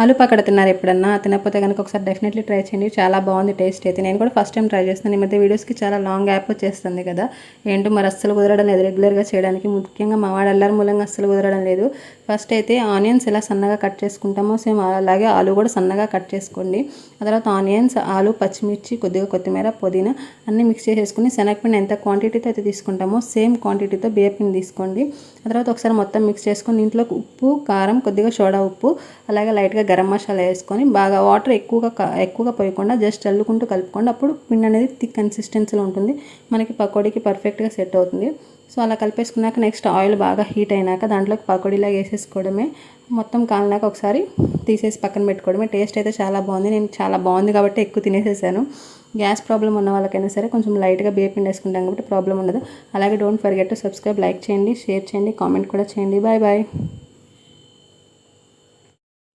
ఆలు పకోడీ తిన్నారు ఎప్పుడన్నా? తినకపోతే కనుక ఒకసారి డెఫినెట్లీ ట్రై చేయండి. చాలా బాగుంది టేస్ట్ అయితే. నేను కూడా ఫస్ట్ టైం ట్రై చేస్తున్నాను. ఈ మధ్య వీడియోస్కి చాలా లాంగ్ గ్యాప్ వచ్చేస్తుంది కదా, ఏంటో మరి అస్సలు కుదరడం లేదు రెగ్యులర్గా చేయడానికి. ముఖ్యంగా మా వాడు అల్లరి మూలంగా అస్సలు కుదరడం లేదు. ఫస్ట్ అయితే ఆనియన్స్ ఎలా సన్నగా కట్ చేసుకుంటామో సేమ్ అలాగే ఆలు కూడా సన్నగా కట్ చేసుకోండి. ఆ తర్వాత ఆనియన్స్, ఆలు, పచ్చిమిర్చి, కొద్దిగా కొత్తిమీర, పుదీనా అన్నీ మిక్స్ చేసేసుకుని శనగపిండి ఎంత క్వాంటిటీతో అయితే తీసుకుంటామో సేమ్ క్వాంటిటీతో బియ్యపిండి తీసుకోండి. ఆ తర్వాత ఒకసారి మొత్తం మిక్స్ చేసుకొని ఇంట్లో ఉప్పు, కారం, కొద్దిగా సోడా ఉప్పు, అలాగే లైట్గా గరం మసాలా వేసుకొని బాగా వాటర్ ఎక్కువగా పోయకుండా జస్ట్ చల్లుకుంటూ కలుపుకోండి. అప్పుడు పిండి అనేది థిక్ కన్సిస్టెన్సీలో ఉంటుంది, మనకి పకోడీకి పర్ఫెక్ట్గా సెట్ అవుతుంది. సో అలా కలిపేసుకున్నాక నెక్స్ట్ ఆయిల్ బాగా హీట్ అయినాక దాంట్లోకి పకోడీలాగా వేసేసుకోవడమే. మొత్తం కాలినాక ఒకసారి తీసేసి పక్కన పెట్టుకోవడమే. టేస్ట్ అయితే చాలా బాగుంది. నేను చాలా బాగుంది కాబట్టి ఎక్కువ తినేసేసాను. గ్యాస్ ప్రాబ్లం ఉన్న వాళ్ళకైనా సరే కొంచెం లైట్గా బియ్యపిండి వేసుకుంటాం కాబట్టి ప్రాబ్లం ఉండదు. అలాగే don't forget to subscribe, like చేయండి, షేర్ చేయండి, కామెంట్ కూడా చేయండి. Bye bye.